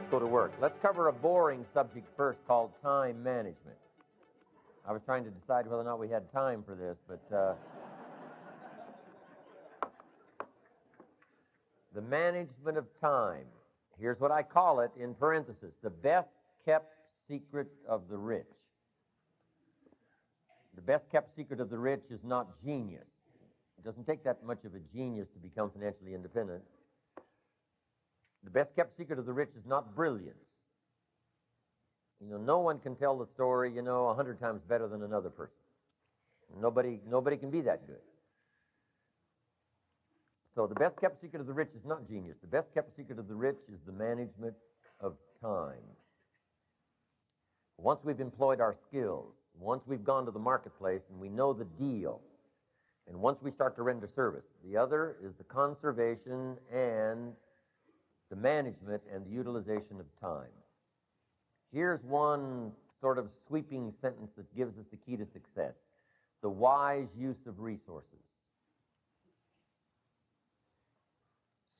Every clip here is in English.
let's go to work. Let's cover a boring subject first called time management. I was trying to decide whether or not we had time for this, but the management of time. Here's what I call it in parentheses: the best kept secret of the rich. The best kept secret of the rich is not genius. It doesn't take that much of a genius to become financially independent. The best kept secret of the rich is not brilliance. No one can tell the story, 100 times better than another person. Nobody can be that good. So the best kept secret of the rich is not genius. The best kept secret of the rich is the management of time. Once we've employed our skills, once we've gone to the marketplace and we know the deal, and once we start to render service, the other is the conservation and the management and the utilization of time. Here's one sort of sweeping sentence that gives us the key to success: the wise use of resources.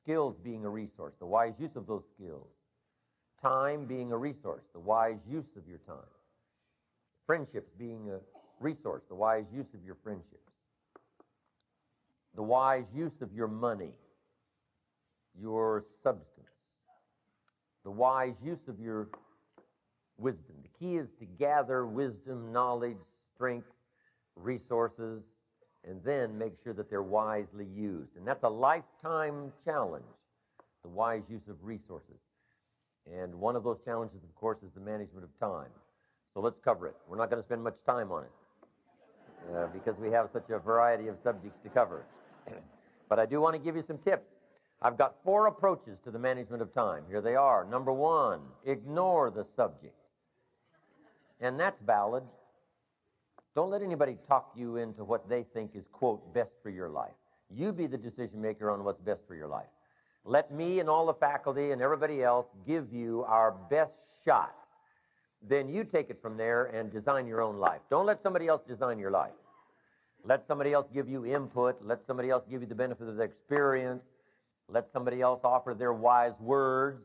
Skills being a resource, the wise use of those skills. Time being a resource, the wise use of your time. Friendships being a resource, the wise use of your friendships. The wise use of your money, your substance. The wise use of your wisdom. The key is to gather wisdom, knowledge, strength, resources, and then make sure that they're wisely used. And that's a lifetime challenge, the wise use of resources. And one of those challenges, of course, is the management of time. So let's cover it. We're not going to spend much time on it because we have such a variety of subjects to cover. But I do want to give you some tips. I've got 4 approaches to the management of time. Here they are. Number 1, ignore the subject. And that's valid. Don't let anybody talk you into what they think is, quote, best for your life. You be the decision maker on what's best for your life. Let me and all the faculty and everybody else give you our best shot. Then you take it from there and design your own life. Don't let somebody else design your life. Let somebody else give you input. Let somebody else give you the benefit of their experience. Let somebody else offer their wise words.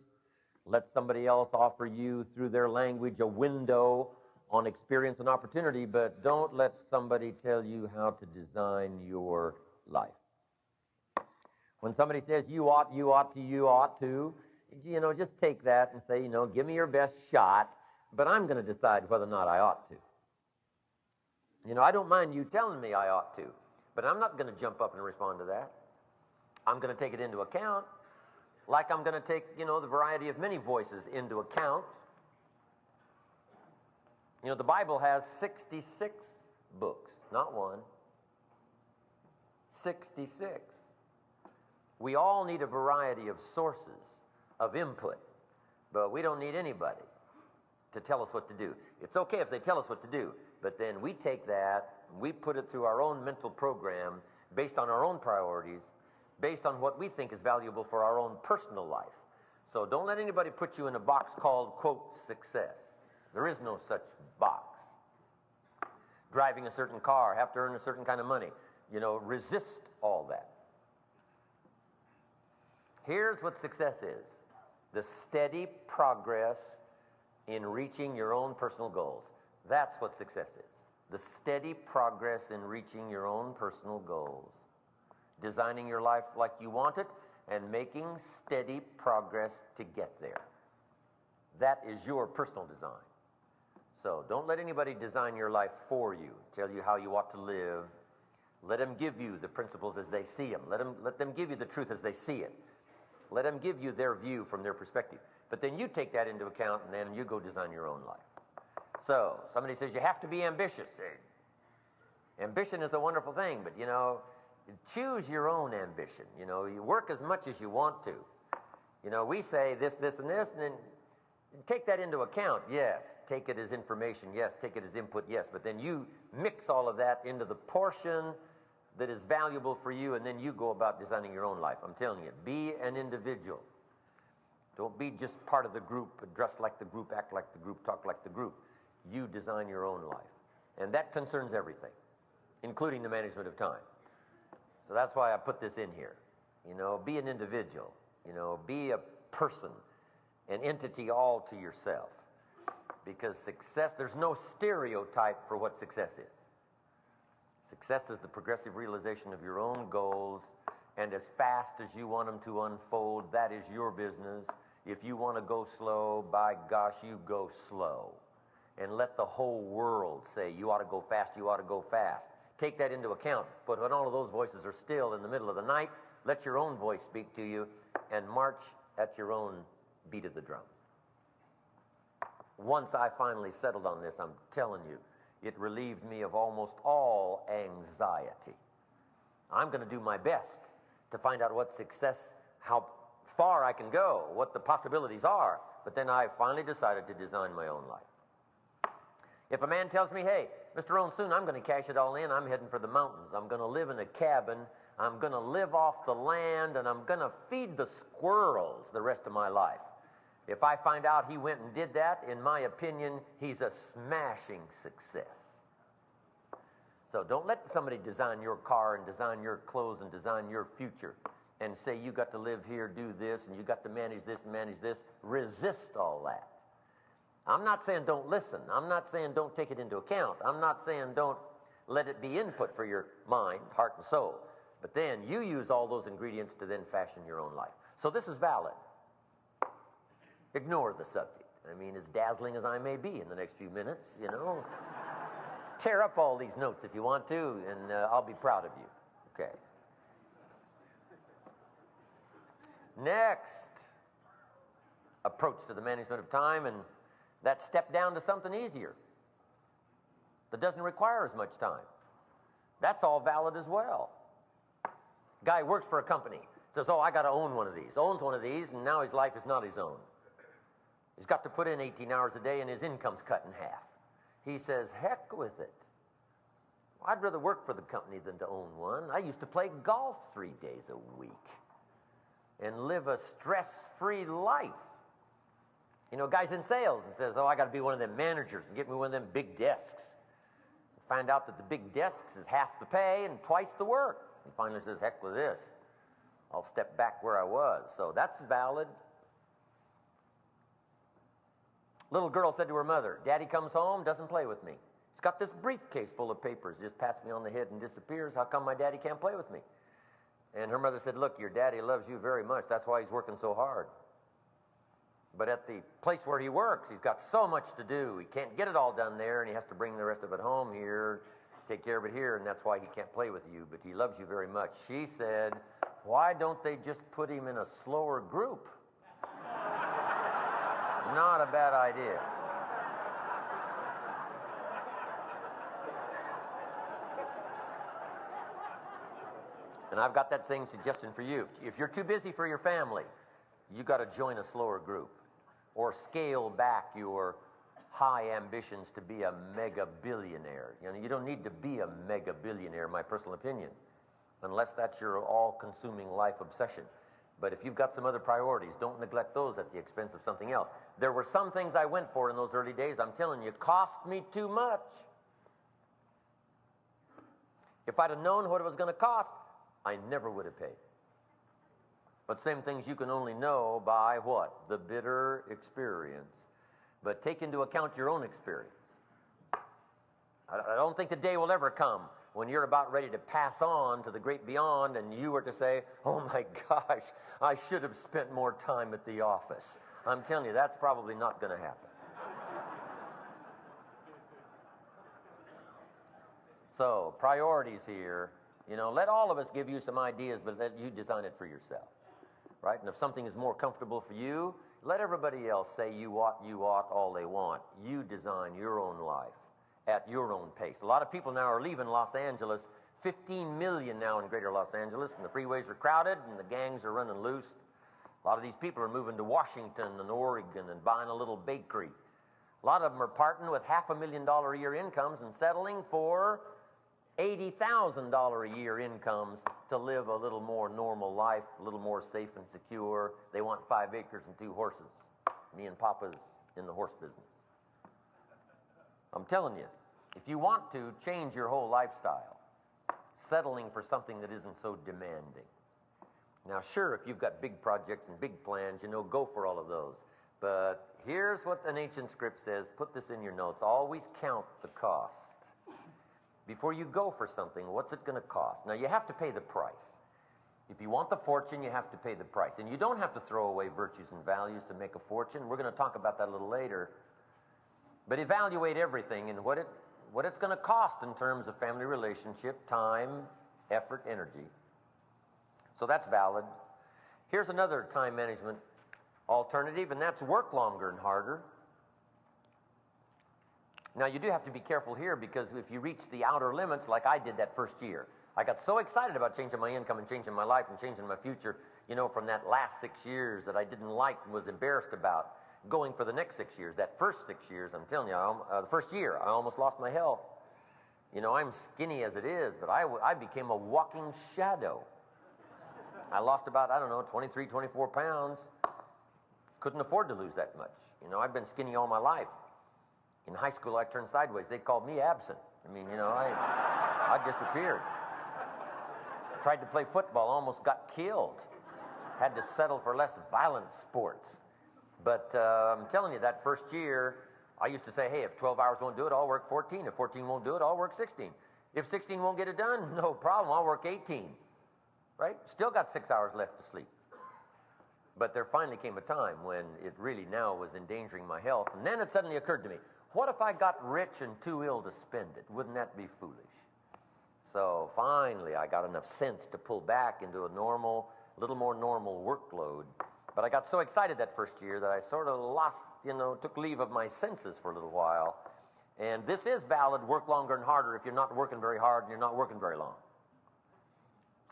Let somebody else offer you, through their language, a window on experience and opportunity, but don't let somebody tell you how to design your life. When somebody says you ought to, just take that and say, give me your best shot, but I'm going to decide whether or not I ought to. I don't mind you telling me I ought to, but I'm not going to jump up and respond to that. I'm going to take it into account, like I'm going to take, the variety of many voices into account. The Bible has 66 books, not one. 66. We all need a variety of sources of input, but we don't need anybody to tell us what to do. It's okay if they tell us what to do, but then we take that, we put it through our own mental program based on our own priorities, based on what we think is valuable for our own personal life. So don't let anybody put you in a box called, quote, success. There is no such box. Driving a certain car, have to earn a certain kind of money. Resist all that. Here's what success is: the steady progress in reaching your own personal goals. That's what success is. The steady progress in reaching your own personal goals. Designing your life like you want it and making steady progress to get there. That is your personal design. So don't let anybody design your life for you, tell you how you ought to live. Let them give you the principles as they see them. Let them give you the truth as they see it. Let them give you their view from their perspective. But then you take that into account and then you go design your own life. So somebody says you have to be ambitious. Ambition is a wonderful thing, but choose your own ambition. You work as much as you want to. We say this, and this, and then take that into account, yes. Take it as information, yes. Take it as input, yes. But then you mix all of that into the portion that is valuable for you, and then you go about designing your own life. I'm telling you, be an individual. Don't be just part of the group, dress like the group, act like the group, talk like the group. You design your own life. And that concerns everything, including the management of time. So that's why I put this in here. Be an individual. Be a person. an entity all to yourself. Because success, there's no stereotype for what success is. Success is the progressive realization of your own goals, and as fast as you want them to unfold, that is your business. If you want to go slow, by gosh, you go slow. And let the whole world say, you ought to go fast, you ought to go fast. Take that into account. But when all of those voices are still in the middle of the night, let your own voice speak to you and march at your own beat of the drum. Once I finally settled on this, I'm telling you, it relieved me of almost all anxiety. I'm going to do my best to find out what success, how far I can go, what the possibilities are. But then I finally decided to design my own life. If a man tells me, hey, Mr. Rohn, soon I'm going to cash it all in, I'm heading for the mountains, I'm going to live in a cabin, I'm going to live off the land, and I'm going to feed the squirrels the rest of my life. If I find out he went and did that, in my opinion, he's a smashing success. So don't let somebody design your car and design your clothes and design your future and say you got to live here, do this, and you got to manage this and manage this. Resist all that. I'm not saying don't listen. I'm not saying don't take it into account. I'm not saying don't let it be input for your mind, heart, and soul. But then you use all those ingredients to then fashion your own life. So this is valid. Ignore the subject. I mean, as dazzling as I may be in the next few minutes, you know, tear up all these notes if you want to, and I'll be proud of you. Okay. Next, approach to the management of time, and that step down to something easier that doesn't require as much time. That's all valid as well. Guy works for a company, says, oh, I got to own one of these. Owns one of these, and now his life is not his own. He's got to put in 18 hours a day, and his income's cut in half. He says, heck with it. I'd rather work for the company than to own one. I used to play golf 3 days a week and live a stress-free life. You know, guy's in sales and says, oh, I got to be one of them managers and get me one of them big desks. Find out that the big desks is half the pay and twice the work. He finally says, heck with this. I'll step back where I was. So that's valid. Little girl said to her mother, Daddy comes home, doesn't play with me. He's got this briefcase full of papers, just pats me on the head and disappears. How come my daddy can't play with me? And her mother said, look, your daddy loves you very much. That's why he's working so hard. But at the place where he works, he's got so much to do. He can't get it all done there, and he has to bring the rest of it home here, take care of it here, and that's why he can't play with you. But he loves you very much. She said, why don't they just put him in a slower group? Not a bad idea. And I've got that same suggestion for you. If you're too busy for your family, you got to join a slower group or scale back your high ambitions to be a mega billionaire. You know, you don't need to be a mega billionaire, in my personal opinion, unless that's your all-consuming life obsession. But if you've got some other priorities, don't neglect those at the expense of something else. There were some things I went for in those early days, I'm telling you, cost me too much. If I'd have known what it was going to cost, I never would have paid. But same things you can only know by what? The bitter experience. But take into account your own experience. I don't think the day will ever come when you're about ready to pass on to the great beyond and you were to say, oh my gosh, I should have spent more time at the office. I'm telling you, that's probably not going to happen. So, priorities here. You know, let all of us give you some ideas, but let you design it for yourself. Right? And if something is more comfortable for you, let everybody else say you ought all they want. You design your own life at your own pace. A lot of people now are leaving Los Angeles, 15 million now in greater Los Angeles, and the freeways are crowded and the gangs are running loose. A lot of these people are moving to Washington and Oregon and buying a little bakery. A lot of them are parting with $500,000 a year incomes and settling for $80,000 a year incomes to live a little more normal life, a little more safe and secure. They want 5 acres and 2 horses. Me and Papa's in the horse business. I'm telling you, if you want to change your whole lifestyle, settling for something that isn't so demanding. Now, sure, if you've got big projects and big plans, you know, go for all of those. But here's what an ancient script says. Put this in your notes. Always count the cost. Before you go for something, what's it going to cost? Now, you have to pay the price. If you want the fortune, you have to pay the price. And you don't have to throw away virtues and values to make a fortune. We're going to talk about that a little later. But evaluate everything and what it's going to cost in terms of family relationship, time, effort, energy. So that's valid. Here's another time management alternative, and that's work longer and harder. Now, you do have to be careful here, because if you reach the outer limits, like I did that first year, I got so excited about changing my income and changing my life and changing my future, you know, from that last 6 years that I didn't like and was embarrassed about, going for the next 6 years. That first 6 years, I'm telling you, the first year, I almost lost my health. You know, I'm skinny as it is, but I became a walking shadow. I lost about, I don't know, 23, 24 pounds. Couldn't afford to lose that much. You know, I've been skinny all my life. In high school, I turned sideways. They called me absent. I mean, you know, I disappeared. Tried to play football, almost got killed. Had to settle for less violent sports. But I'm telling you, that first year, I used to say, hey, if 12 hours won't do it, I'll work 14. If 14 won't do it, I'll work 16. If 16 won't get it done, no problem, I'll work 18. Right? Still got 6 hours left to sleep. But there finally came a time when it really now was endangering my health. And then it suddenly occurred to me, what if I got rich and too ill to spend it? Wouldn't that be foolish? So finally, I got enough sense to pull back into a little more normal workload. But I got so excited that first year that I sort of lost, you know, took leave of my senses for a little while. And this is valid, work longer and harder if you're not working very hard and you're not working very long.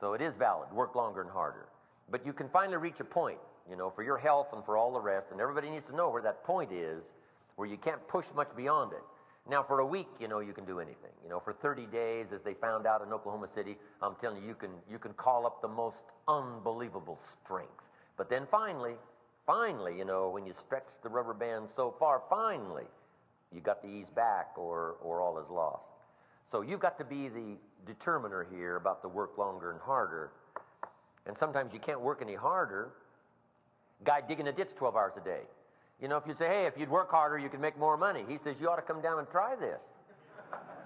So it is valid, work longer and harder. But you can finally reach a point, you know, for your health and for all the rest, and everybody needs to know where that point is, where you can't push much beyond it. Now, for a week, you know, you can do anything. You know, for 30 days, as they found out in Oklahoma City, I'm telling you, you can call up the most unbelievable strength. But then finally, you know, when you stretch the rubber band so far, finally, you got to ease back or all is lost. So you've got to be the determiner here about the work longer and harder. And sometimes you can't work any harder. Guy digging a ditch 12 hours a day. You know, if you'd say, hey, if you'd work harder, you could make more money. He says, you ought to come down and try this.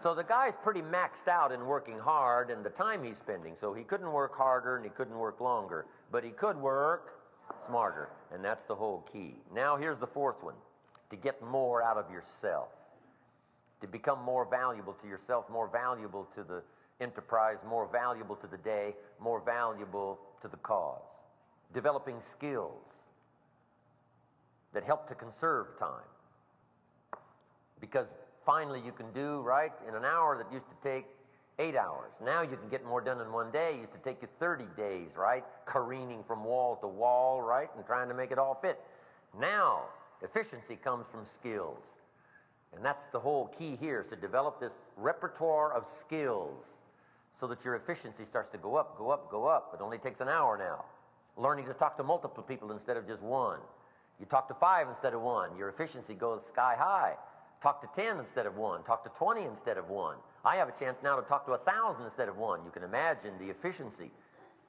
So the guy's pretty maxed out in working hard and the time he's spending. So he couldn't work harder and he couldn't work longer. But he could work smarter. And that's the whole key. Now here's the fourth one. To get more out of yourself. To become more valuable to yourself, more valuable to the enterprise, more valuable to the day, more valuable to the cause. Developing skills that help to conserve time. Because finally you can do, right, in an hour that used to take 8 hours. Now you can get more done in one day. It used to take you 30 days, right, careening from wall to wall, right, and trying to make it all fit. Now, efficiency comes from skills. And that's the whole key here, is to develop this repertoire of skills so that your efficiency starts to go up, go up, go up. It only takes an hour now. Learning to talk to multiple people instead of just one. You talk to 5 instead of 1. Your efficiency goes sky high. Talk to 10 instead of 1. Talk to 20 instead of 1. I have a chance now to talk to 1,000 instead of 1. You can imagine the efficiency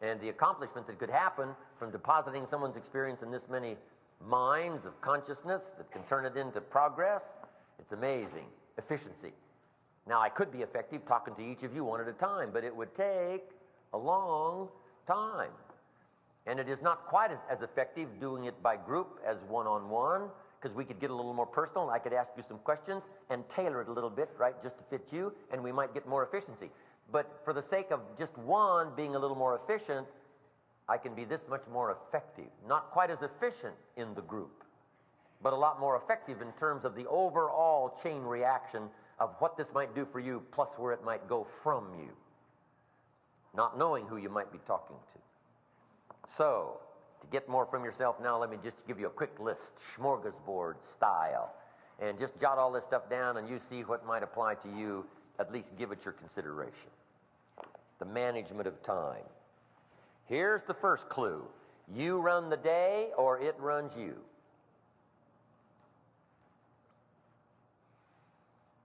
and the accomplishment that could happen from depositing someone's experience in this many minds of consciousness that can turn it into progress. It's amazing. Efficiency. Now, I could be effective talking to each of you one at a time, but it would take a long time. And it is not quite as effective doing it by group as one-on-one, because we could get a little more personal. I could ask you some questions and tailor it a little bit, right, just to fit you, and we might get more efficiency. But for the sake of just one being a little more efficient, I can be this much more effective. Not quite as efficient in the group, but a lot more effective in terms of the overall chain reaction of what this might do for you, plus where it might go from you, not knowing who you might be talking to. So, to get more from yourself now, let me just give you a quick list, smorgasbord style. And just jot all this stuff down and you see what might apply to you. At least give it your consideration. The management of time. Here's the first clue. You run the day or it runs you.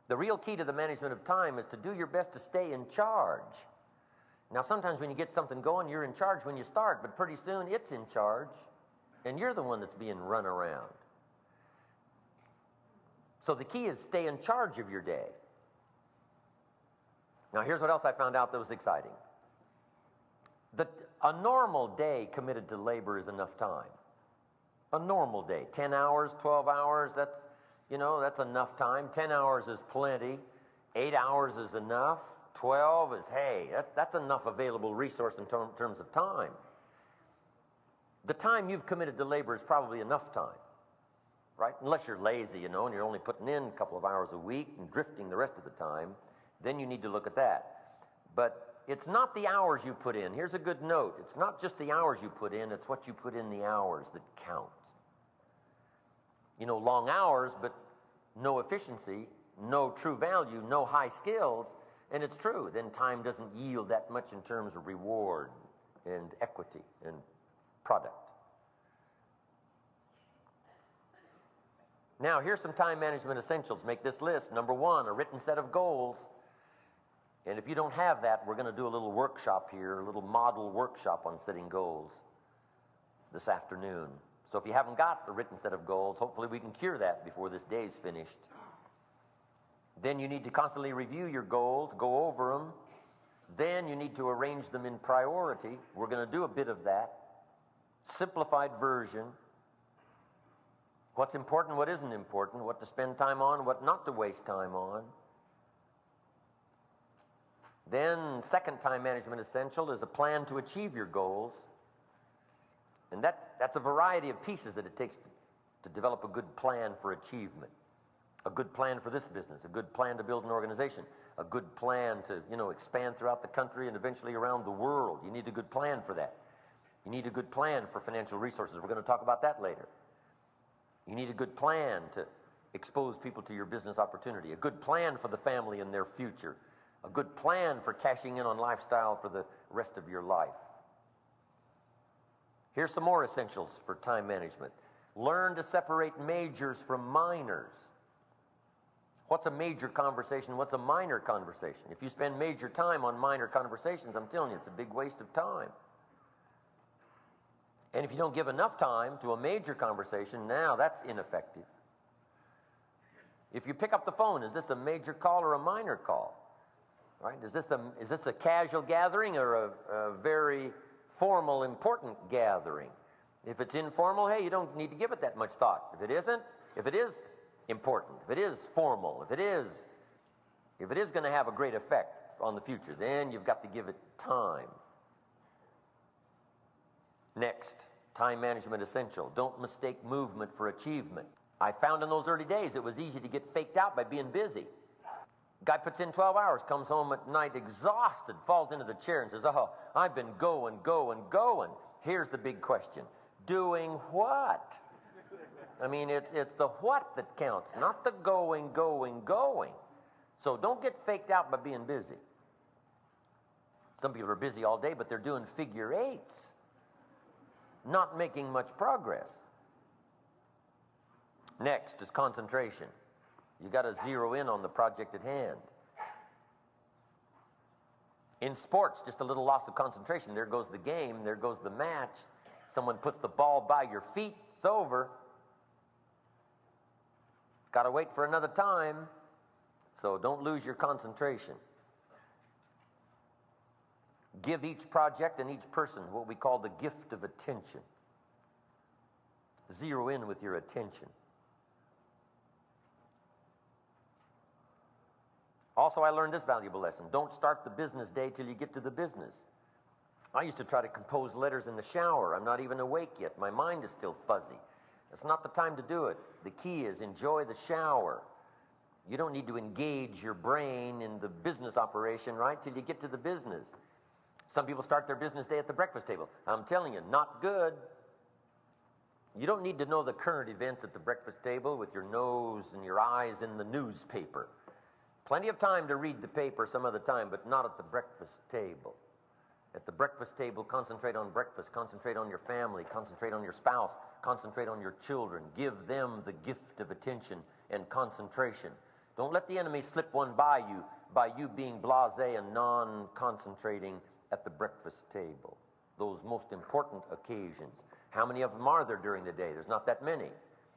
The real key to the management of time is to do your best to stay in charge. Now, sometimes when you get something going, you're in charge when you start, but pretty soon it's in charge, and you're the one that's being run around. So the key is stay in charge of your day. Now here's what else I found out that was exciting. A normal day committed to labor is enough time. A normal day, 10 hours, 12 hours, that's enough time. 10 hours is plenty. 8 hours is enough. 12 is, hey, that's enough available resource in terms of time. The time you've committed to labor is probably enough time, right? Unless you're lazy, and you're only putting in a couple of hours a week and drifting the rest of the time, then you need to look at that. But it's not the hours you put in. Here's a good note. It's not just the hours you put in, it's what you put in the hours that counts. Long hours, but no efficiency, no true value, no high skills, and it's true. Then time doesn't yield that much in terms of reward and equity and product. Now, here's some time management essentials. Make this list. Number 1, a written set of goals. And if you don't have that, we're going to do a little workshop here, a little model workshop on setting goals this afternoon. So if you haven't got a written set of goals, hopefully we can cure that before this day's finished. Then you need to constantly review your goals, go over them. Then you need to arrange them in priority. We're going to do a bit of that. Simplified version. What's important, what isn't important, what to spend time on, what not to waste time on. Then, second time management essential is a plan to achieve your goals. And that's a variety of pieces that it takes to develop a good plan for achievement. A good plan for this business, a good plan to build an organization, a good plan to, expand throughout the country and eventually around the world. You need a good plan for that. You need a good plan for financial resources. We're going to talk about that later. You need a good plan to expose people to your business opportunity, a good plan for the family and their future, a good plan for cashing in on lifestyle for the rest of your life. Here's some more essentials for time management. Learn to separate majors from minors. What's a major conversation? What's a minor conversation? If you spend major time on minor conversations, I'm telling you, it's a big waste of time. And if you don't give enough time to a major conversation, now that's ineffective. If you pick up the phone, is this a major call or a minor call? Right? Is this a casual gathering or a very formal, important gathering? If it's informal, hey, you don't need to give it that much thought. If it isn't, if it is important, if it is formal, if it is going to have a great effect on the future, then you've got to give it time. Next, time management essential. Don't mistake movement for achievement. I found in those early days it was easy to get faked out by being busy. Guy puts in 12 hours, comes home at night exhausted, falls into the chair and says, oh, I've been going. Here's the big question. Doing what? I mean, it's the what that counts, not the going. So don't get faked out by being busy. Some people are busy all day, but they're doing figure eights, not making much progress. Next is concentration. You got to zero in on the project at hand. In sports, just a little loss of concentration. There goes the game, there goes the match. Someone puts the ball by your feet, it's over. Got to wait for another time. So don't lose your concentration. Give each project and each person what we call the gift of attention. Zero in with your attention. Also, I learned this valuable lesson. Don't start the business day till you get to the business. I used to try to compose letters in the shower. I'm not even awake yet. My mind is still fuzzy. It's not the time to do it. The key is enjoy the shower. You don't need to engage your brain in the business operation, right, till you get to the business. Some people start their business day at the breakfast table. I'm telling you, not good. You don't need to know the current events at the breakfast table with your nose and your eyes in the newspaper. Plenty of time to read the paper some other time, but not at the breakfast table. At the breakfast table, concentrate on breakfast, concentrate on your family, concentrate on your spouse, concentrate on your children. Give them the gift of attention and concentration. Don't let the enemy slip one by you being blasé and non-concentrating at the breakfast table. Those most important occasions. How many of them are there during the day? There's not that many.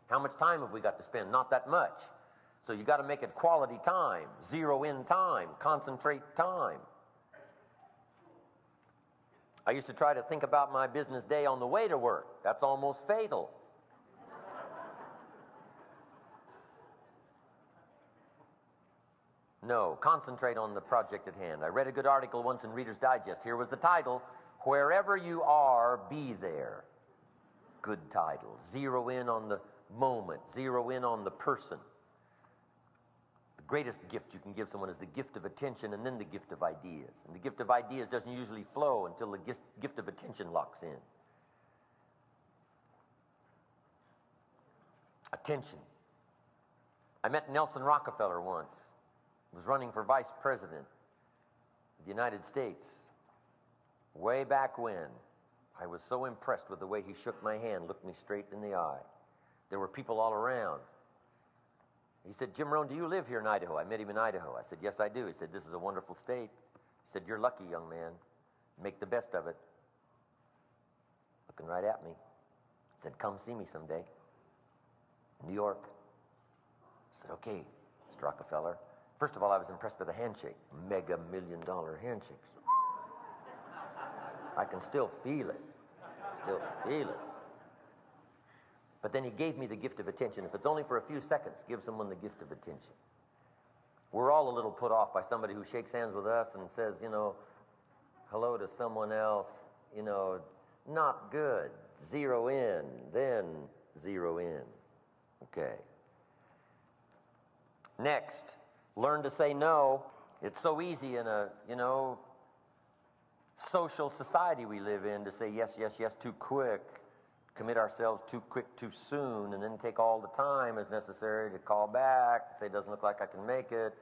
How much time have we got to spend? Not that much. So you got to make it quality time, zero in time, concentrate time. I used to try to think about my business day on the way to work. That's almost fatal. No, concentrate on the project at hand. I read a good article once in Reader's Digest. Here was the title, Wherever You Are, Be There. Good title. Zero in on the moment. Zero in on the person. The greatest gift you can give someone is the gift of attention and then the gift of ideas. And the gift of ideas doesn't usually flow until the gift of attention locks in. Attention. I met Nelson Rockefeller once. He was running for vice president of the United States. Way back when, I was so impressed with the way he shook my hand, looked me straight in the eye. There were people all around. He said, Jim Rohn, do you live here in Idaho? I met him in Idaho. I said, yes, I do. He said, this is a wonderful state. He said, you're lucky, young man. Make the best of it. Looking right at me. He said, come see me someday. New York. I said, okay, Mr. Rockefeller. First of all, I was impressed by the handshake. Mega $1 million handshakes. I can still feel it. Still feel it. But then he gave me the gift of attention. If it's only for a few seconds, give someone the gift of attention. We're all a little put off by somebody who shakes hands with us and says, you know, hello to someone else, you know, not good. Zero in, then zero in. Okay. Next, learn to say no. It's so easy in a, you know, social society we live in to say yes, yes, yes too quick, commit ourselves too quick, too soon, and then take all the time as necessary to call back, say it doesn't look like I can make it,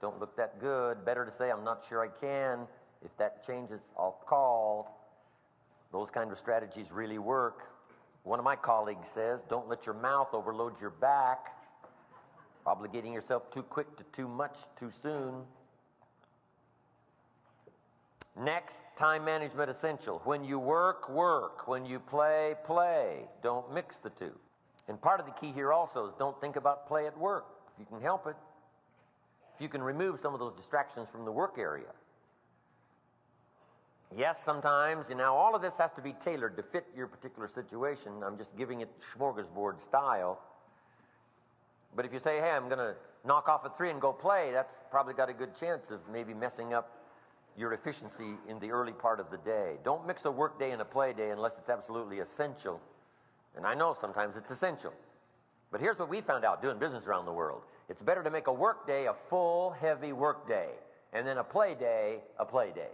don't look that good, better to say I'm not sure I can, if that changes I'll call. Those kind of strategies really work. One of my colleagues says, don't let your mouth overload your back, obligating yourself too quick to too much too soon. Next, time management essential. When you work, work. When you play, play. Don't mix the two. And part of the key here also is don't think about play at work, if you can help it. If you can remove some of those distractions from the work area. Yes, sometimes, you know, all of this has to be tailored to fit your particular situation. I'm just giving it smorgasbord style. But if you say, hey, I'm going to knock off at 3 and go play, that's probably got a good chance of maybe messing up your efficiency in the early part of the day. Don't mix a work day and a play day unless it's absolutely essential. And I know sometimes it's essential. But here's what we found out doing business around the world. It's better to make a work day a full, heavy work day, and then a play day, a play day.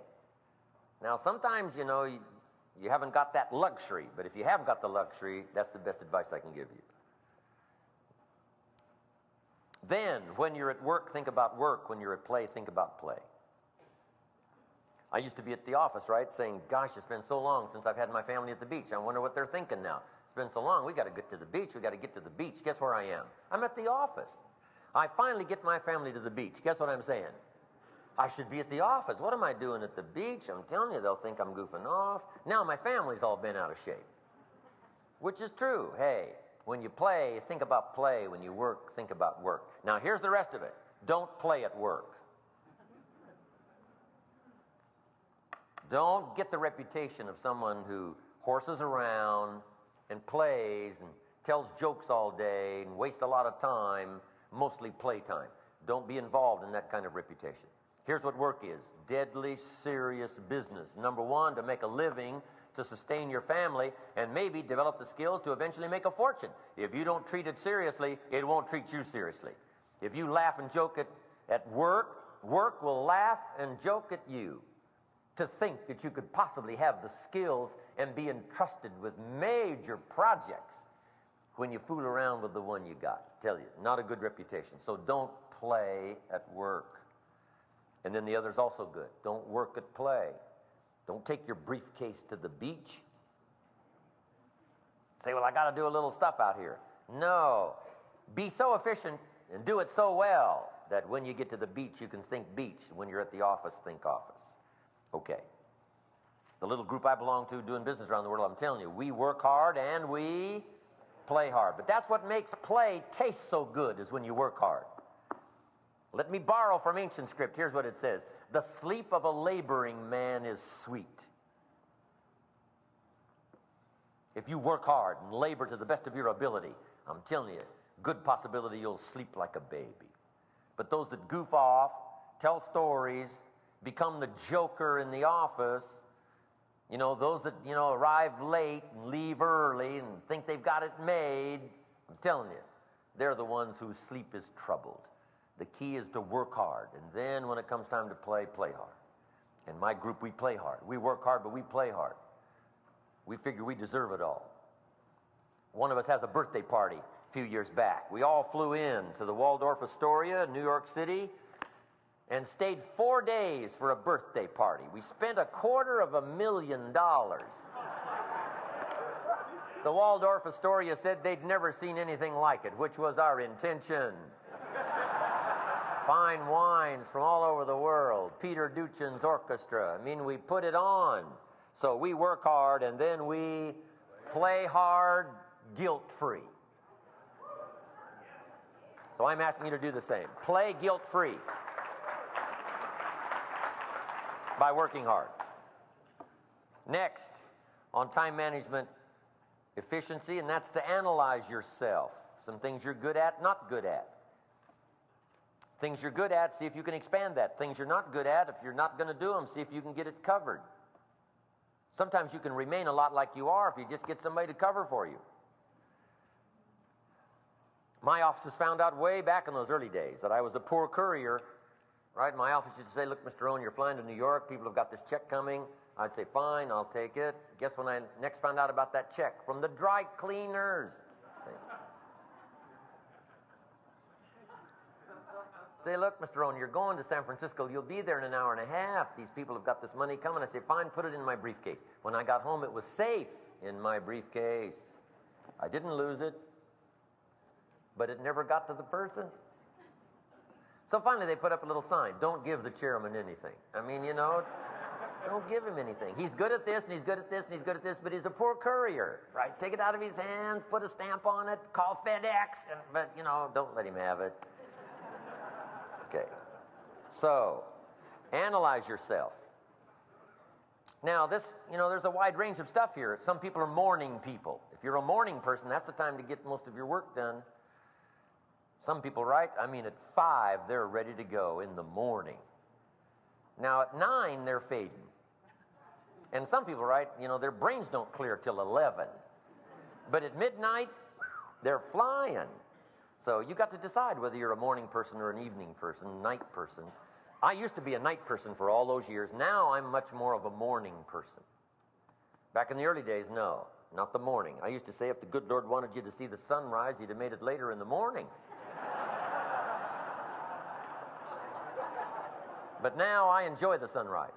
Now, sometimes, you know, you haven't got that luxury, but if you have got the luxury, that's the best advice I can give you. Then, when you're at work, think about work. When you're at play, think about play. I used to be at the office, right, saying, gosh, it's been so long since I've had my family at the beach. I wonder what they're thinking now. It's been so long, we got to get to the beach, we got to get to the beach. Guess where I am? I'm at the office. I finally get my family to the beach. Guess what I'm saying? I should be at the office. What am I doing at the beach? I'm telling you, they'll think I'm goofing off. Now my family's all been out of shape. Which is true. Hey, when you play, think about play. When you work, think about work. Now here's the rest of it. Don't play at work. Don't get the reputation of someone who horses around and plays and tells jokes all day and wastes a lot of time, mostly playtime. Don't be involved in that kind of reputation. Here's what work is. Deadly serious business. Number one, to make a living, to sustain your family, and maybe develop the skills to eventually make a fortune. If you don't treat it seriously, it won't treat you seriously. If you laugh and joke at work, work will laugh and joke at you. To think that you could possibly have the skills and be entrusted with major projects when you fool around with the one you got. I tell you, not a good reputation. So don't play at work. And then the other's also good. Don't work at play. Don't take your briefcase to the beach. Say, well, I got to do a little stuff out here. No. Be so efficient and do it so well that when you get to the beach, you can think beach. When you're at the office, think office. Okay. The little group I belong to doing business around the world, I'm telling you, we work hard and we play hard. But that's what makes play taste so good, is when you work hard. Let me borrow from ancient script. Here's what it says. The sleep of a laboring man is sweet. If you work hard and labor to the best of your ability, I'm telling you, good possibility you'll sleep like a baby. But those that goof off, tell stories, become the joker in the office, you know, those that, you know, arrive late and leave early and think they've got it made, I'm telling you, they're the ones whose sleep is troubled. The key is to work hard, and then when it comes time to play, play hard. In my group, we play hard. We work hard, but we play hard. We figure we deserve it all. One of us has a birthday party a few years back. We all flew in to the Waldorf Astoria, New York City, and stayed 4 days for a birthday party. We spent $250,000. The Waldorf Astoria said they'd never seen anything like it, which was our intention. Fine wines from all over the world, Peter Duchin's orchestra. I mean, we put it on. So we work hard and then we play hard, guilt-free. So I'm asking you to do the same. Play guilt-free by working hard. Next, on time management efficiency, and that's to analyze yourself. Some things you're good at, not good at. Things you're good at, see if you can expand that. Things you're not good at, if you're not going to do them, see if you can get it covered. Sometimes you can remain a lot like you are if you just get somebody to cover for you. My offices found out way back in those early days that I was a poor courier. Right? My office used to say, look, Mr. Rohn, you're flying to New York. People have got this check coming. I'd say, fine, I'll take it. Guess when I next found out about that check? From the dry cleaners. Say, look, Mr. Rohn, you're going to San Francisco. You'll be there in an hour and a half. These people have got this money coming. I say, fine, put it in my briefcase. When I got home, it was safe in my briefcase. I didn't lose it, but it never got to the person. So finally, they put up a little sign, don't give the chairman anything. I mean, you know, don't give him anything. He's good at this, and he's good at this, and he's good at this, but he's a poor courier, right? Take it out of his hands, put a stamp on it, call FedEx, but, you know, don't let him have it. Okay, so analyze yourself. Now this, you know, there's a wide range of stuff here. Some people are morning people. If you're a morning person, that's the time to get most of your work done. Some people, right? I mean, at 5, they're ready to go in the morning. Now at 9, they're fading. And some people, right, you know, their brains don't clear till 11. But at midnight, they're flying. So you got to decide whether you're a morning person or an evening person, night person. I used to be a night person for all those years. Now I'm much more of a morning person. Back in the early days, no, not the morning. I used to say if the good Lord wanted you to see the sunrise, he'd have made it later in the morning. But now I enjoy the sunrise.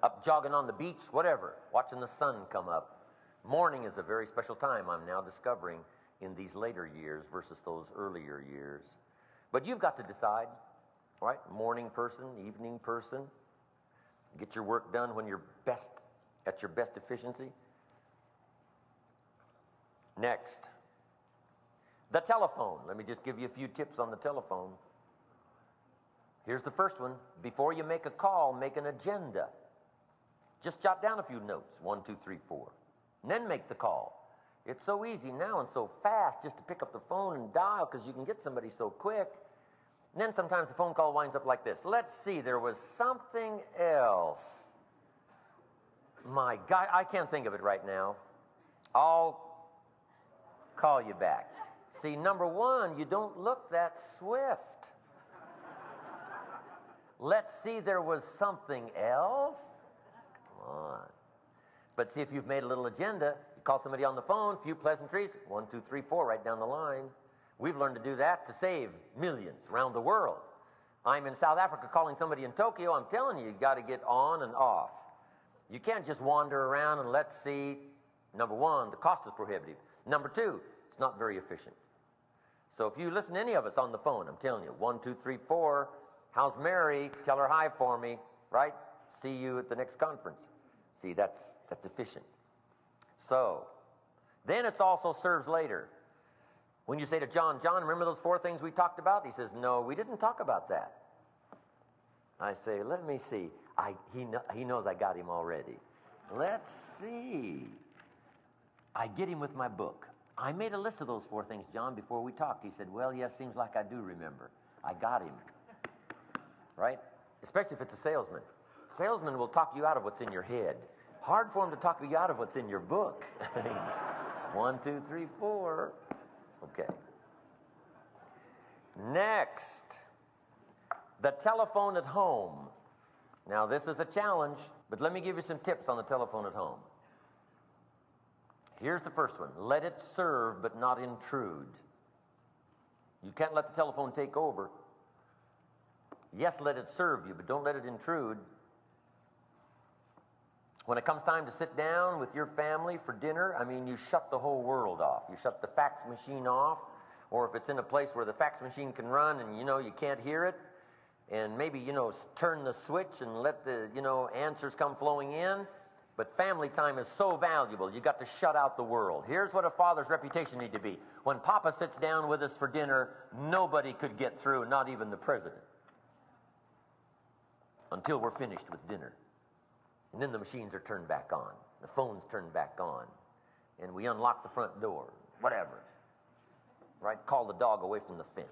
Up jogging on the beach, whatever, watching the sun come up. Morning is a very special time, I'm now discovering, in these later years versus those earlier years. But you've got to decide, right? Morning person, evening person. Get your work done when you're best, at your best efficiency. Next, the telephone. Let me just give you a few tips on the telephone. Here's the first one. Before you make a call, make an agenda. Just jot down a few notes, 1, 2, 3, 4. And then make the call. It's so easy now and so fast just to pick up the phone and dial because you can get somebody so quick. And then sometimes the phone call winds up like this. Let's see, there was something else. My God, I can't think of it right now. I'll call you back. See, number one, you don't look that swift. Let's see, there was something else. Come on. But see, if you've made a little agenda, you call somebody on the phone, few pleasantries, 1, 2, 3, 4, right down the line. We've learned to do that to save millions around the world. I'm in South Africa calling somebody in Tokyo. I'm telling you, you got to get on and off. You can't just wander around and let's see. Number one, the cost is prohibitive. Number two, it's not very efficient. So if you listen to any of us on the phone, I'm telling you, 1, 2, 3, 4, how's Mary? Tell her hi for me, right? See you at the next conference. See, that's efficient. So, then it also serves later. When you say to John, John, remember those 4 things we talked about? He says, no, we didn't talk about that. I say, let me see. He knows I got him already. Let's see. I get him with my book. I made a list of those 4 things, John, before we talked. He said, well, yes, seems like I do remember. I got him. Right? Especially if it's a salesman. Salesman will talk you out of what's in your head. Hard for him to talk you out of what's in your book. 1, 2, 3, 4. Okay. Next, the telephone at home. Now, this is a challenge, but let me give you some tips on the telephone at home. Here's the first one. Let it serve, but not intrude. You can't let the telephone take over. Yes, let it serve you, but don't let it intrude. When it comes time to sit down with your family for dinner, I mean, you shut the whole world off. You shut the fax machine off, or if it's in a place where the fax machine can run and, you can't hear it, and maybe, turn the switch and let the, answers come flowing in. But family time is so valuable, you got to shut out the world. Here's what a father's reputation needs to be. When Papa sits down with us for dinner, nobody could get through, not even the president, until we're finished with dinner. And then the machines are turned back on, the phone's turned back on, and we unlock the front door, whatever. Right? Call the dog away from the fence.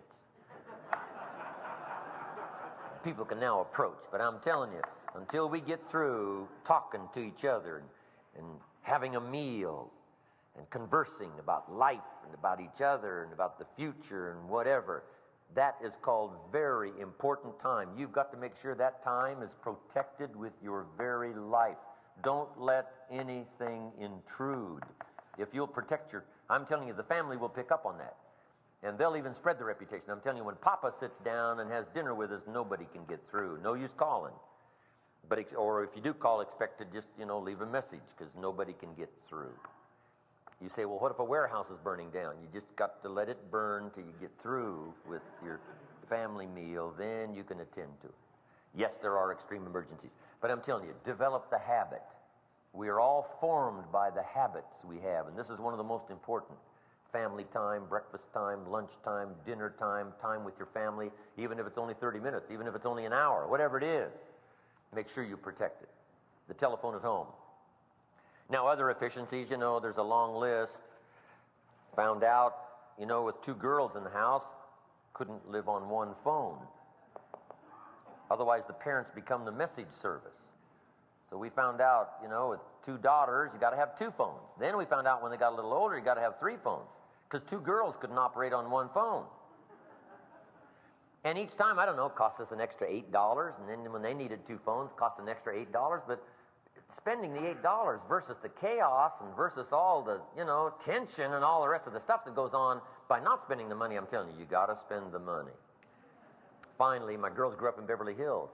People can now approach, but I'm telling you, until we get through talking to each other and having a meal and conversing about life and about each other and about the future and whatever, that is called very important time. You've got to make sure that time is protected with your very life. Don't let anything intrude. If you'll protect I'm telling you, the family will pick up on that. And they'll even spread the reputation. I'm telling you, when Papa sits down and has dinner with us, nobody can get through. No use calling. Or if you do call, expect to just, leave a message, because nobody can get through. You say, well, what if a warehouse is burning down? You just got to let it burn till you get through with your family meal. Then you can attend to it. Yes, there are extreme emergencies. But I'm telling you, develop the habit. We are all formed by the habits we have. And this is one of the most important. Family time, breakfast time, lunch time, dinner time, time with your family, even if it's only 30 minutes, even if it's only an hour, whatever it is. Make sure you protect it. The telephone at home. Now, other efficiencies, there's a long list. Found out, with 2 girls in the house, couldn't live on one phone. Otherwise, the parents become the message service. So we found out, with 2 daughters, you got to have 2 phones. Then we found out when they got a little older, you got to have 3 phones, because 2 girls couldn't operate on one phone. And each time, cost us an extra $8. And then when they needed 2 phones, cost an extra $8. But spending the $8 versus the chaos and versus all the, tension and all the rest of the stuff that goes on by not spending the money, I'm telling you, you got to spend the money. Finally, my girls grew up in Beverly Hills.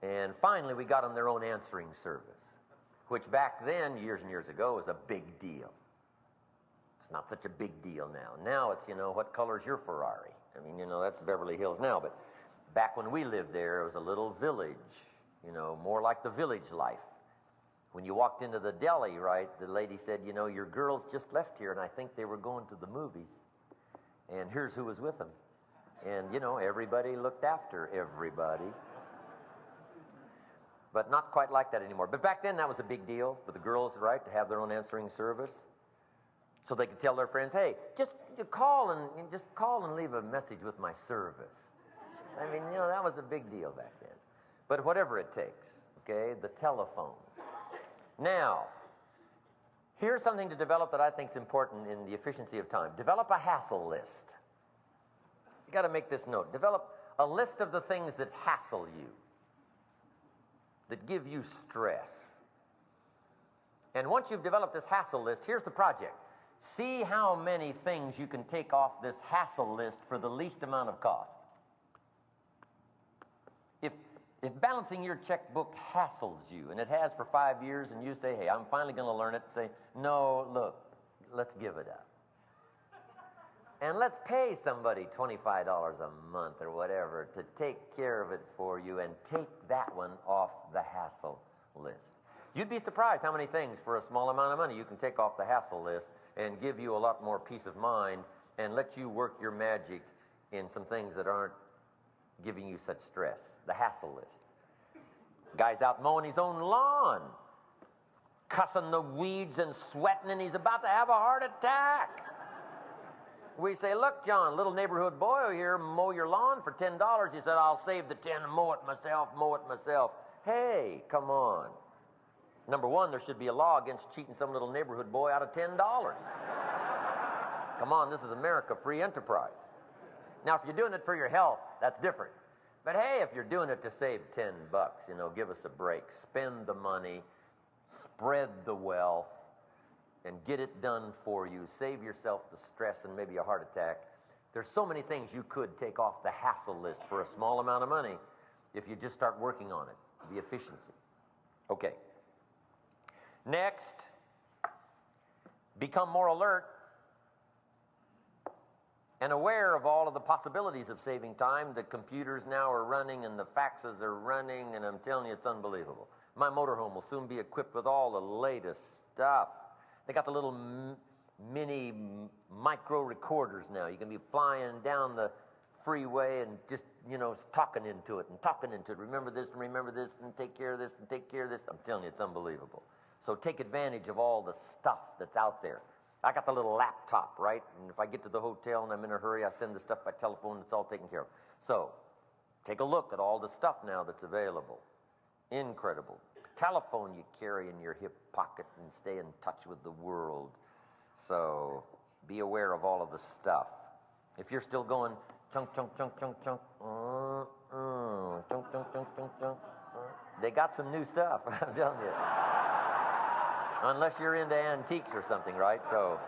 And finally, we got them their own answering service, which back then, years and years ago, was a big deal. It's not such a big deal now. Now it's, what color's your Ferrari? I mean, that's Beverly Hills now, but back when we lived there, it was a little village, more like the village life. When you walked into the deli, right, the lady said, your girls just left here, and I think they were going to the movies. And here's who was with them. And, everybody looked after everybody. But not quite like that anymore. But back then, that was a big deal for the girls, right, to have their own answering service. So they could tell their friends, hey, just call and leave a message with my service. I mean, that was a big deal back then. But whatever it takes, okay, the telephone. Now, here's something to develop that I think is important in the efficiency of time. Develop a hassle list. You got to make this note. Develop a list of the things that hassle you, that give you stress. And once you've developed this hassle list, here's the project. See how many things you can take off this hassle list for the least amount of cost. If balancing your checkbook hassles you, and it has for 5 years, and you say, hey, I'm finally going to learn it, say, no, look, let's give it up. And let's pay somebody $25 a month or whatever to take care of it for you, and take that one off the hassle list. You'd be surprised how many things for a small amount of money you can take off the hassle list and give you a lot more peace of mind and let you work your magic in some things that aren't giving you such stress. The hassle list. Guy's out mowing his own lawn, cussing the weeds and sweating, and he's about to have a heart attack. We say, look, John, little neighborhood boy here, mow your lawn for $10. He said, I'll save the 10 and mow it myself. Hey, come on. Number one, there should be a law against cheating some little neighborhood boy out of $10. Come on, this is America, free enterprise. Now, if you're doing it for your health, that's different. But hey, if you're doing it to save $10, give us a break. Spend the money, spread the wealth, and get it done for you. Save yourself the stress and maybe a heart attack. There's so many things you could take off the hassle list for a small amount of money if you just start working on it, the efficiency. Okay. Next, become more alert and aware of all of the possibilities of saving time. The computers now are running and the faxes are running, and I'm telling you, it's unbelievable. My motorhome will soon be equipped with all the latest stuff. They got the little mini micro recorders now. You can be flying down the freeway and just, talking into it. Remember this and take care of this and take care of this. I'm telling you, it's unbelievable. So take advantage of all the stuff that's out there. I got the little laptop, right? And if I get to the hotel and I'm in a hurry, I send the stuff by telephone. It's all taken care of. So take a look at all the stuff now that's available. Incredible. Telephone you carry in your hip pocket and stay in touch with the world. So be aware of all of the stuff. If you're still going chunk, chunk, chunk, chunk, chunk, chunk, chunk, chunk, chunk, chunk, they got some new stuff, I'm telling you. Unless you're into antiques or something, right? So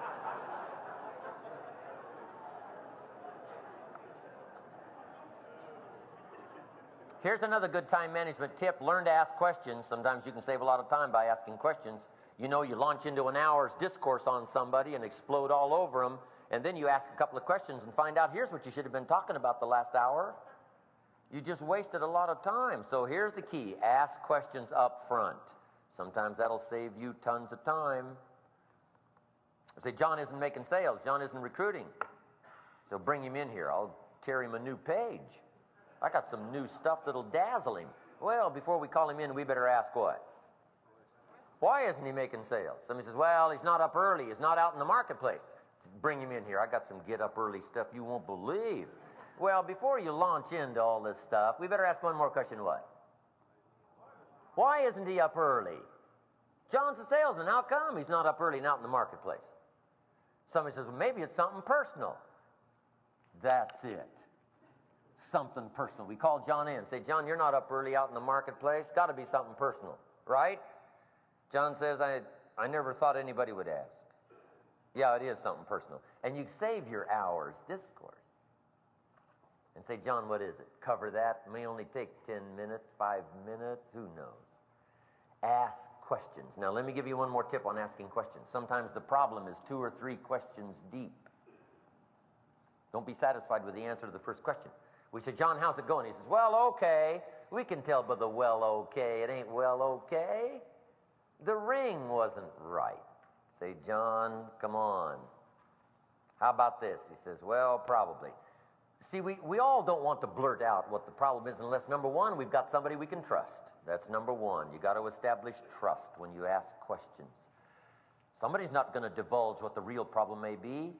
here's another good time management tip. Learn to ask questions. Sometimes you can save a lot of time by asking questions. You launch into an hour's discourse on somebody and explode all over them, and then you ask a couple of questions and find out, here's what you should have been talking about the last hour. You just wasted a lot of time. So here's the key. Ask questions up front. Sometimes that'll save you tons of time. Say, John isn't making sales. John isn't recruiting. So bring him in here. I'll tear him a new page. I got some new stuff that'll dazzle him. Well, before we call him in, we better ask what? Why isn't he making sales? Somebody says, well, he's not up early. He's not out in the marketplace. Bring him in here. I got some get up early stuff you won't believe. Well, before you launch into all this stuff, we better ask one more question. What? Why isn't he up early? John's a salesman. How come he's not up early and out in the marketplace? Somebody says, well, maybe it's something personal. That's it. Something personal. We call John in. Say, John, you're not up early out in the marketplace. Got to be something personal, right? John says, I never thought anybody would ask. Yeah, it is something personal. And you save your hour's discourse. And say, John, what is it? Cover that. It may only take 10 minutes, 5 minutes, who knows? Ask questions. Now, let me give you one more tip on asking questions. Sometimes the problem is 2 or 3 questions deep. Don't be satisfied with the answer to the first question. We say, John, how's it going? He says, well, okay. We can tell by the well, okay. It ain't well, okay. The ring wasn't right. Say, John, come on. How about this? He says, well, probably. See, we all don't want to blurt out what the problem is unless, number one, we've got somebody we can trust. That's number one. You got to establish trust when you ask questions. Somebody's not going to divulge what the real problem may be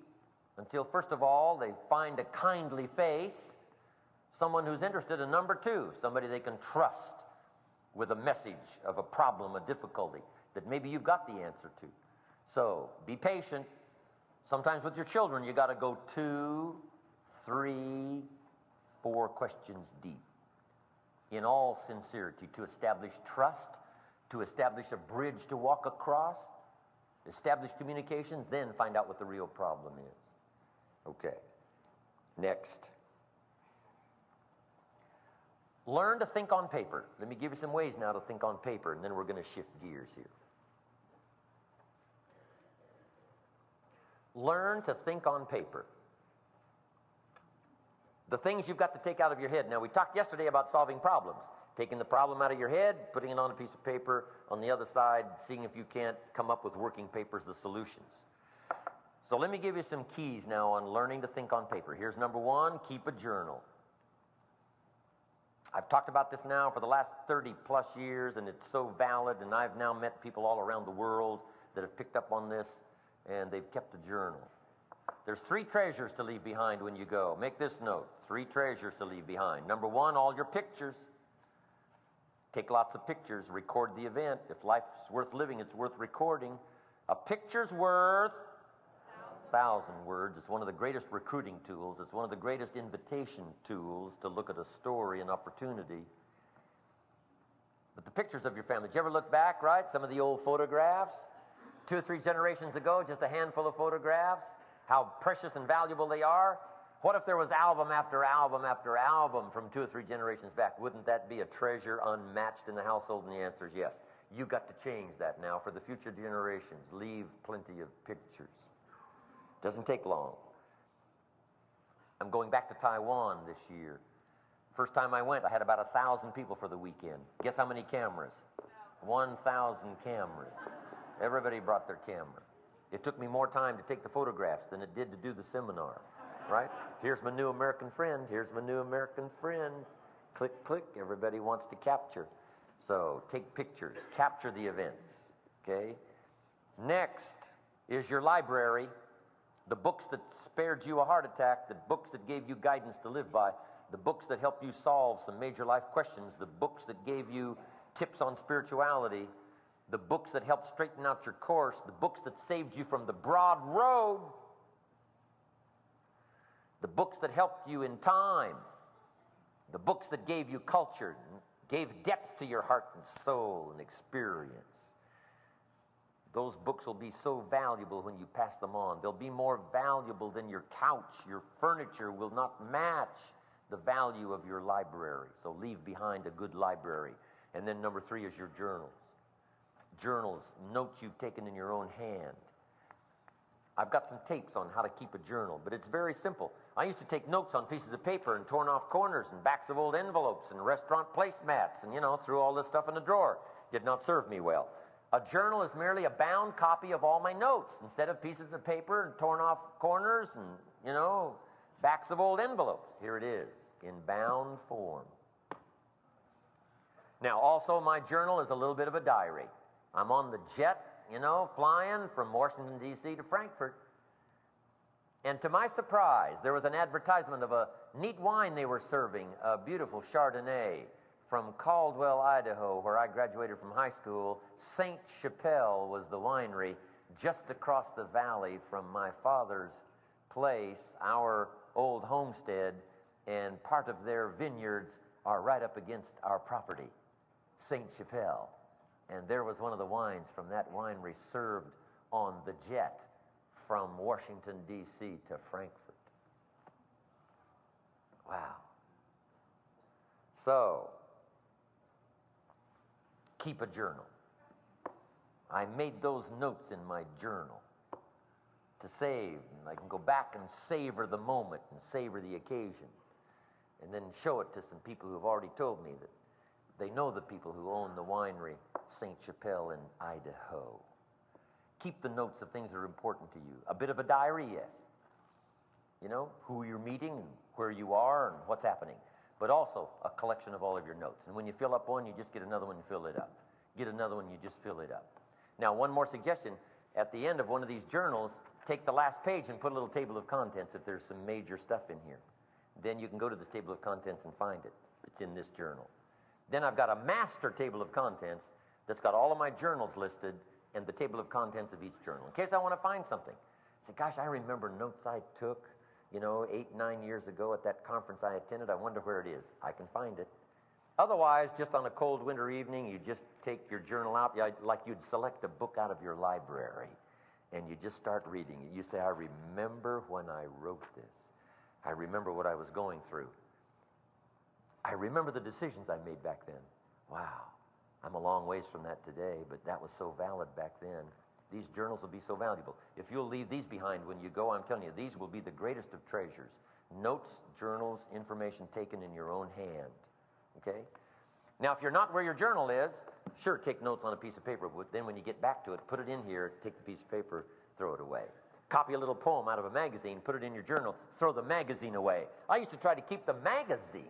until, first of all, they find a kindly face, someone who's interested, and number two, somebody they can trust with a message of a problem, a difficulty that maybe you've got the answer to. So be patient. Sometimes with your children, you got to go 2, 3, 4 questions deep in all sincerity to establish trust, to establish a bridge to walk across, establish communications, then find out what the real problem is. Okay. Next. Learn to think on paper. Let me give you some ways now to think on paper, and then we're going to shift gears here. Learn to think on paper. The things you've got to take out of your head. Now, we talked yesterday about solving problems. Taking the problem out of your head, putting it on a piece of paper, on the other side, seeing if you can't come up with working papers, the solutions. So let me give you some keys now on learning to think on paper. Here's number one, keep a journal. I've talked about this now for the last 30 plus years, and it's so valid, and I've now met people all around the world that have picked up on this, and they've kept a journal. There's 3 treasures to leave behind when you go. Make this note, 3 treasures to leave behind. Number one, all your pictures. Take lots of pictures, record the event. If life's worth living, it's worth recording. A picture's worth 1,000 words. It's one of the greatest recruiting tools. It's one of the greatest invitation tools to look at a story and opportunity. But the pictures of your family, did you ever look back, right? Some of the old photographs, 2 or 3 generations ago, just a handful of photographs, how precious and valuable they are. What if there was album after album after album from 2 or 3 generations back? Wouldn't that be a treasure unmatched in the household? And the answer is yes. You got to change that now for the future generations. Leave plenty of pictures. Doesn't take long. I'm going back to Taiwan this year. First time I went, I had about 1,000 people for the weekend. Guess how many cameras? 1,000 cameras. Everybody brought their camera. It took me more time to take the photographs than it did to do the seminar, right? Here's my new American friend. Here's my new American friend. Click, click. Everybody wants to capture. So take pictures. Capture the events, okay? Next is your library. The books that spared you a heart attack, the books that gave you guidance to live by, the books that helped you solve some major life questions, the books that gave you tips on spirituality, the books that helped straighten out your course, the books that saved you from the broad road, the books that helped you in time, the books that gave you culture, gave depth to your heart and soul and experience. Those books will be so valuable when you pass them on. They'll be more valuable than your couch. Your furniture will not match the value of your library. So leave behind a good library. And then number 3 is your journals. Journals, notes you've taken in your own hand. I've got some tapes on how to keep a journal, but it's very simple. I used to take notes on pieces of paper and torn off corners and backs of old envelopes and restaurant placemats and, threw all this stuff in a drawer. Did not serve me well. A journal is merely a bound copy of all my notes instead of pieces of paper and torn off corners and, backs of old envelopes. Here it is in bound form. Now, also my journal is a little bit of a diary. I'm on the jet, flying from Washington, D.C. to Frankfurt. And to my surprise, there was an advertisement of a neat wine they were serving, a beautiful Chardonnay from Caldwell, Idaho, where I graduated from high school. St. Chapelle was the winery just across the valley from my father's place, our old homestead, and part of their vineyards are right up against our property, St. Chapelle. And there was one of the wines from that winery served on the jet from Washington, D.C. to Frankfurt. Wow. So, keep a journal. I made those notes in my journal to save, and I can go back and savor the moment and savor the occasion, and then show it to some people who have already told me that they know the people who own the winery, St. Chapelle in Idaho. Keep the notes of things that are important to you. A bit of a diary, yes. Who you're meeting, and where you are, and what's happening. But also a collection of all of your notes. And when you fill up one, you just get another one and fill it up. Get another one, you just fill it up. Now, one more suggestion. At the end of one of these journals, take the last page and put a little table of contents if there's some major stuff in here. Then you can go to this table of contents and find it. It's in this journal. Then I've got a master table of contents that's got all of my journals listed and the table of contents of each journal. In case I want to find something. Say, gosh, I remember notes I took, 8, 9 years ago at that conference I attended. I wonder where it is. I can find it. Otherwise, just on a cold winter evening, you just take your journal out, like you'd select a book out of your library, and you just start reading it. You say, I remember when I wrote this. I remember what I was going through. I remember the decisions I made back then. Wow, I'm a long ways from that today, but that was so valid back then. These journals will be so valuable. If you'll leave these behind when you go, I'm telling you, these will be the greatest of treasures. Notes, journals, information taken in your own hand. Okay? Now, if you're not where your journal is, sure, take notes on a piece of paper, but then when you get back to it, put it in here, take the piece of paper, throw it away. copy a little poem out of a magazine, put it in your journal, throw the magazine away. I used to try to keep the magazines.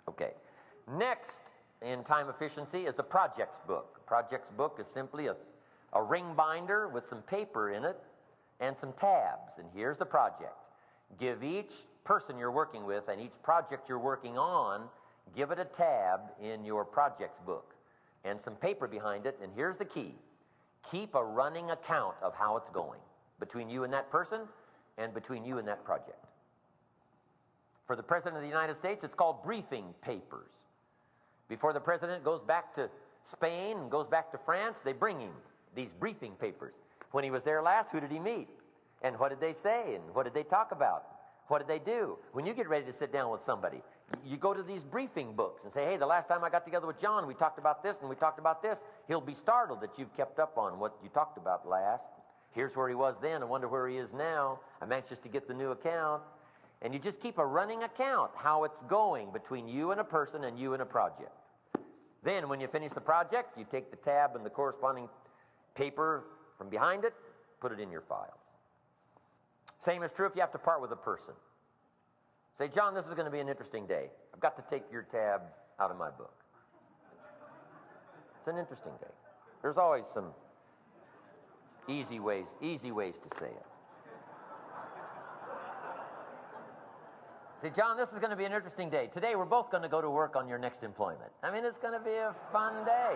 Okay. Next in time efficiency is a projects book. A projects book is simply a ring binder with some paper in it and some tabs. And here's the project. Give each person you're working with and each project you're working on, give it a tab in your projects book and some paper behind it. And here's the key. Keep a running account of how it's going between you and that person and between you and that project. For the President of the United States, it's called briefing papers. Before the President goes back to Spain and goes back to France, they bring him these briefing papers. When he was there last, who did he meet? And what did they say? And what did they talk about? What did they do? When you get ready to sit down with somebody, you go to these briefing books and say, hey, the last time I got together with John, we talked about this and we talked about this. He'll be startled that you've kept up on what you talked about last. Here's where he was then. I wonder where he is now. I'm anxious to get the new account. And you just keep a running account how it's going between you and a person and you and a project. Then when you finish the project, you take the tab and the corresponding paper from behind it, put it in your files. Same is true if you have to part with a person. Say, John, this is going to be an interesting day. I've got to take your tab out of my book. It's an interesting day. There's always some easy ways to say it. Say, John, this is going to be an interesting day. Today we're both going to go to work on your next employment. I mean, it's going to be a fun day.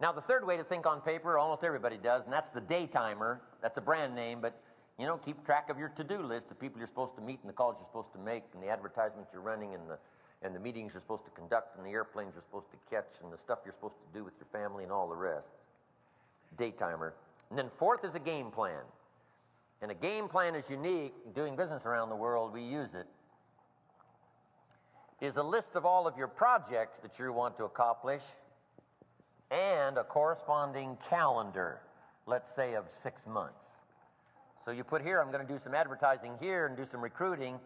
Now, the third way to think on paper, almost everybody does, and that's the day timer. That's a brand name, but, you know, keep track of your to-do list, the people you're supposed to meet and the calls you're supposed to make and the advertisements you're running and the meetings you're supposed to conduct and the airplanes you're supposed to catch and the stuff you're supposed to do with your family and all the rest. Day timer. And then fourth is a game plan. And a game plan is unique. Doing business around the world, we use it. Is a list of all of your projects that you want to accomplish and a corresponding calendar, let's say of 6 months. So you put here, I'm going to do some advertising here and do some recruiting,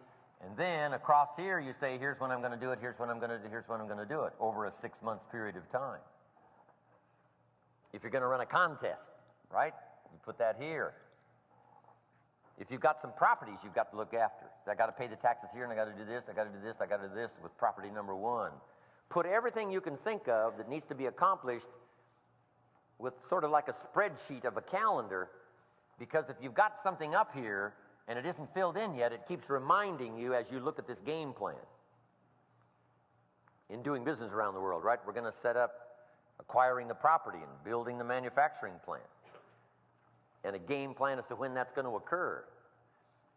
and then across here you say, here's when I'm going to do it, here's when I'm going to do it, here's when I'm going to do it, over a 6-month period of time. If you're going to run a contest, right, you put that here. If you've got some properties you've got to look after, so I got to pay the taxes here, and I got to do this, I got to do this, I got to do this with property number 1. Put everything you can think of that needs to be accomplished with sort of like a spreadsheet of a calendar, because if you've got something up here and it isn't filled in yet, it keeps reminding you as you look at this game plan. In doing business around the world, right, we're going to set up acquiring the property and building the manufacturing plant, and a game plan as to when that's going to occur.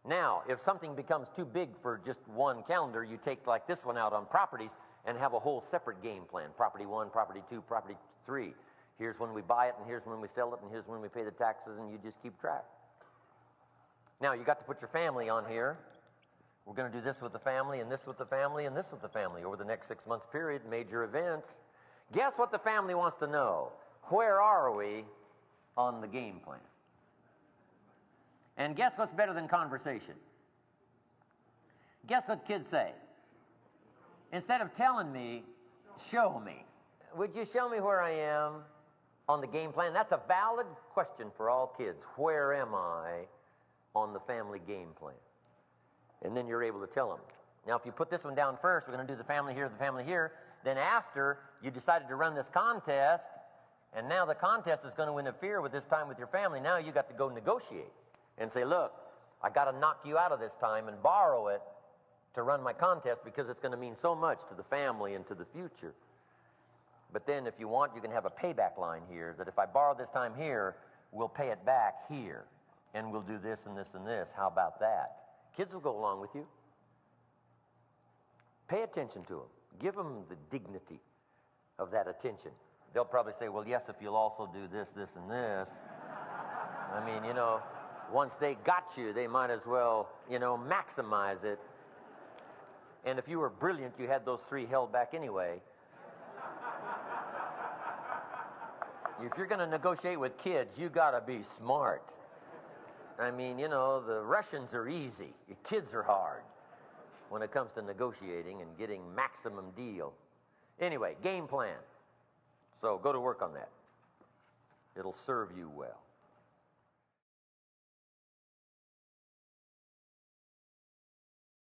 Now, if something becomes too big for just one calendar, you take like this one out on properties and have a whole separate game plan. Property 1, property 2, property 3. Here's when we buy it, and here's when we sell it, and here's when we pay the taxes, and you just keep track. Now, you got to put your family on here. We're going to do this with the family, and this with the family, and this with the family over the next 6 months period, major events. Guess what the family wants to know? Where are we on the game plan? And guess what's better than conversation? Guess what kids say? Instead of telling me, show me. Would you show me where I am on the game plan? That's a valid question for all kids. Where am I on the family game plan? And then you're able to tell them. Now, if you put this one down first, we're going to do the family here. Then after you decided to run this contest, and now the contest is going to interfere with this time with your family, now you got to go negotiate and say, look, I got to knock you out of this time and borrow it to run my contest because it's going to mean so much to the family and to the future. But then if you want, you can have a payback line here, that if I borrow this time here, we'll pay it back here, and we'll do this and this and this. How about that? Kids will go along with you. Pay attention to them. Give them the dignity of that attention. They'll probably say, well, yes, if you'll also do this, this, and this. I mean, you know, once they got you, they might as well, you know, maximize it. And if you were brilliant, you had those 3 held back anyway. If you're going to negotiate with kids, you got to be smart. I mean, you know, the Russians are easy. Your kids are hard. when it comes to negotiating and getting maximum deal. Anyway, game plan. So go to work on that. It'll serve you well.